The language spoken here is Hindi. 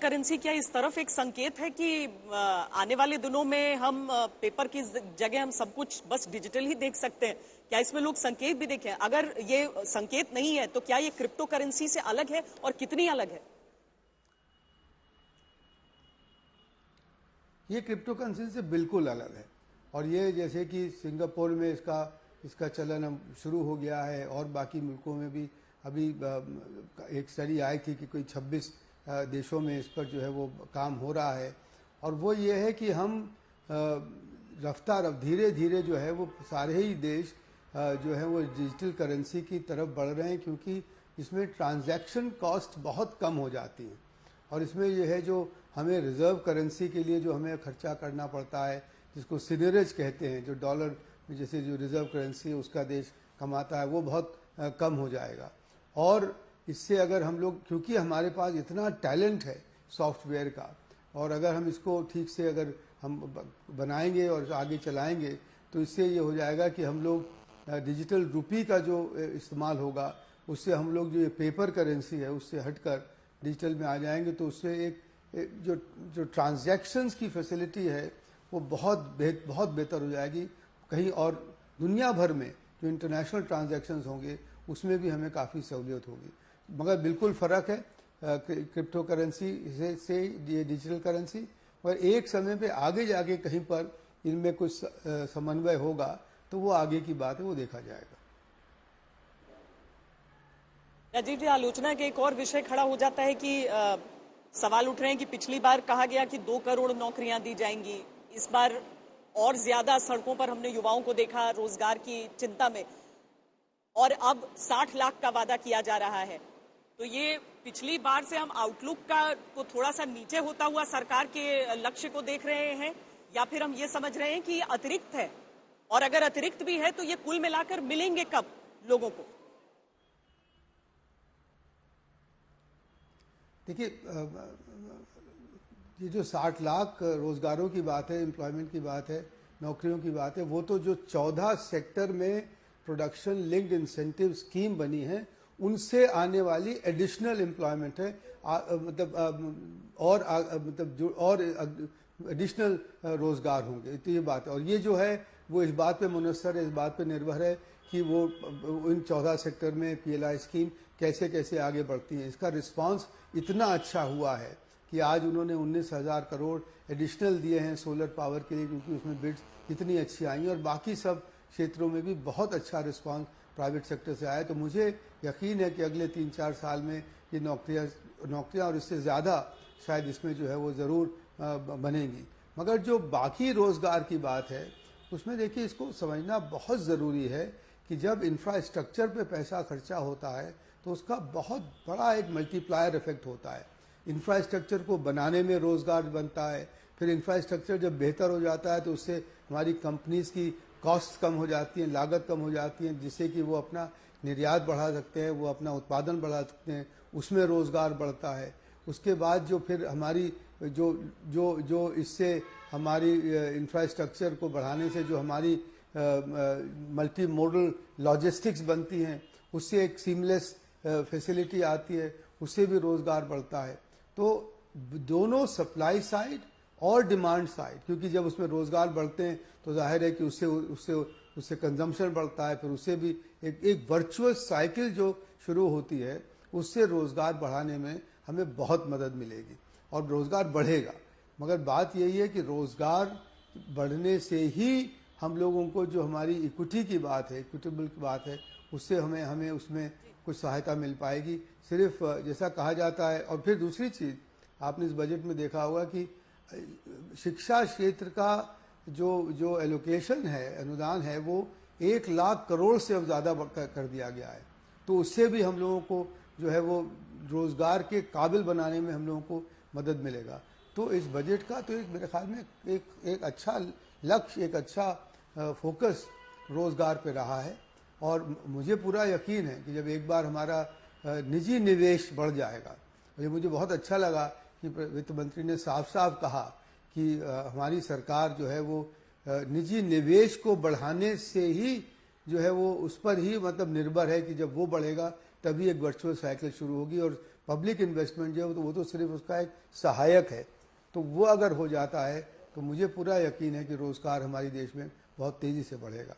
करेंसी क्या इस तरफ एक संकेत है कि आने वाले दिनों में हम पेपर की जगह हम सब कुछ बस डिजिटल ही देख सकते हैं? क्या इसमें लोग संकेत भी देखें? अगर ये संकेत नहीं है तो क्या ये क्रिप्टो करेंसी से अलग है और कितनी अलग है? ये क्रिप्टो करेंसी से बिल्कुल अलग है। और ये जैसे कि सिंगापुर में इसका चलन अब शुरू हो गया है और बाकी मुल्कों में भी अभी एक स्टडी आई थी कि कोई 26 देशों में इस पर जो है वो काम हो रहा है। और वो ये है कि हम रफ्तार धीरे धीरे जो है वो सारे ही देश जो है वो डिजिटल करेंसी की तरफ बढ़ रहे हैं, क्योंकि इसमें ट्रांजैक्शन कॉस्ट बहुत कम हो जाती है। और इसमें यह है जो हमें रिजर्व करेंसी के लिए जो हमें खर्चा करना पड़ता है, जिसको सीनियरेज कहते हैं, जो डॉलर जैसे जो रिजर्व करेंसी उसका देश कमाता है, वो बहुत कम हो जाएगा। और इससे अगर हम लोग, क्योंकि हमारे पास इतना टैलेंट है सॉफ्टवेयर का, और अगर हम इसको ठीक से अगर हम बनाएंगे और आगे चलाएंगे तो इससे ये हो जाएगा कि हम लोग डिजिटल रुपी का जो इस्तेमाल होगा उससे हम लोग जो ये पेपर करेंसी है उससे हटकर डिजिटल में आ जाएंगे। तो उससे एक जो ट्रांजैक्शंस की फैसिलिटी है वो बहुत बेहतर हो जाएगी। कहीं और दुनिया भर में जो इंटरनेशनल ट्रांजैक्शंस होंगे उसमें भी हमें काफ़ी सहूलियत होगी। मगर बिल्कुल फ़र्क है क्रिप्टो करेंसी से ये डिजिटल करेंसी, और एक समय पे आगे जाके कहीं पर इनमें कुछ समन्वय होगा तो वो आगे की बात है, वो देखा जाएगा। राजीव जी, आलोचना के एक और विषय खड़ा हो जाता है कि सवाल उठ रहे हैं कि पिछली बार कहा गया कि 2 करोड़ नौकरियां दी जाएंगी, इस बार और ज्यादा सड़कों पर हमने युवाओं को देखा रोजगार की चिंता में, और अब 60 लाख का वादा किया जा रहा है। तो ये पिछली बार से हम आउटलुक को थोड़ा सा नीचे होता हुआ सरकार के लक्ष्य को देख रहे हैं, या फिर हम ये समझ रहे हैं कि ये अतिरिक्त है, और अगर अतिरिक्त भी है तो ये कुल मिलाकर मिलेंगे कब लोगों को? देखिए, ये जो 60 लाख रोजगारों की बात है, एम्प्लॉयमेंट की बात है, नौकरियों की बात है, वो तो जो 14 सेक्टर में प्रोडक्शन लिंक्ड इंसेंटिव स्कीम बनी है उनसे आने वाली एडिशनल एम्प्लॉयमेंट है। और एडिशनल रोजगार होंगे, तो ये बात है। और ये जो है वो इस बात पे मुनस्सर है, इस बात पे निर्भर है कि वो इन 14 सेक्टर में पीएलआई स्कीम कैसे कैसे आगे बढ़ती है। इसका रिस्पांस इतना अच्छा हुआ है कि आज उन्होंने 19,000 करोड़ एडिशनल दिए हैं सोलर पावर के लिए, क्योंकि उसमें बिड्स इतनी अच्छी आई हैं, और बाकी सब क्षेत्रों में भी बहुत अच्छा रिस्पांस प्राइवेट सेक्टर से आया। तो मुझे यकीन है कि अगले 3-4 साल में ये नौकरियां और इससे ज़्यादा शायद इसमें जो है वो ज़रूर बनेंगी। मगर जो बाकी रोज़गार की बात है उसमें देखिए, इसको समझना बहुत ज़रूरी है कि जब इंफ्रास्ट्रक्चर पे पैसा खर्चा होता है तो उसका बहुत बड़ा एक मल्टीप्लायर इफेक्ट होता है। इंफ्रास्ट्रक्चर को बनाने में रोज़गार बनता है, फिर इंफ्रास्ट्रक्चर जब बेहतर हो जाता है तो उससे हमारी कंपनीज की कॉस्ट कम हो जाती हैं, लागत कम हो जाती है, जिससे कि वो अपना निर्यात बढ़ा सकते हैं, वो अपना उत्पादन बढ़ा सकते हैं, उसमें रोज़गार बढ़ता है। उसके बाद जो फिर हमारी जो इससे हमारी इंफ्रास्ट्रक्चर को बढ़ाने से जो हमारी मल्टी मोडल लॉजिस्टिक्स बनती हैं, उससे एक सीमलेस फैसिलिटी आती है, उससे भी रोज़गार बढ़ता है। तो दोनों सप्लाई साइड और डिमांड साइड, क्योंकि जब उसमें रोज़गार बढ़ते हैं तो जाहिर है कि उससे कंजम्पशन बढ़ता है, फिर उससे भी एक वर्चुअस साइकिल जो शुरू होती है, उससे रोज़गार बढ़ाने में हमें बहुत मदद मिलेगी और रोज़गार बढ़ेगा। मगर बात यही है कि रोज़गार बढ़ने से ही हम लोगों को जो हमारी इक्विटी की बात है, इक्विटेबल की बात है, उससे हमें उसमें कुछ सहायता मिल पाएगी। सिर्फ जैसा कहा जाता है। और फिर दूसरी चीज़, आपने इस बजट में देखा होगा कि शिक्षा क्षेत्र का जो एलोकेशन है, अनुदान है, वो 1 लाख करोड़ से अब ज़्यादा कर दिया गया है। तो उससे भी हम लोगों को जो है वो रोज़गार के काबिल बनाने में हम लोगों को मदद मिलेगा। तो इस बजट का तो मेरे ख्याल में एक अच्छा लक्ष्य, एक अच्छा फोकस रोज़गार पे रहा है। और मुझे पूरा यकीन है कि जब एक बार हमारा निजी निवेश बढ़ जाएगा, मुझे बहुत अच्छा लगा कि वित्त मंत्री ने साफ साफ कहा कि हमारी सरकार जो है वो निजी निवेश को बढ़ाने से ही जो है वो उस पर ही मतलब निर्भर है कि जब वो बढ़ेगा तभी एक वर्चुअल साइकिल शुरू होगी और पब्लिक इन्वेस्टमेंट जो है वो तो सिर्फ उसका एक सहायक है। तो वो अगर हो जाता है तो मुझे पूरा यकीन है कि रोजगार हमारे देश में बहुत तेजी से बढ़ेगा।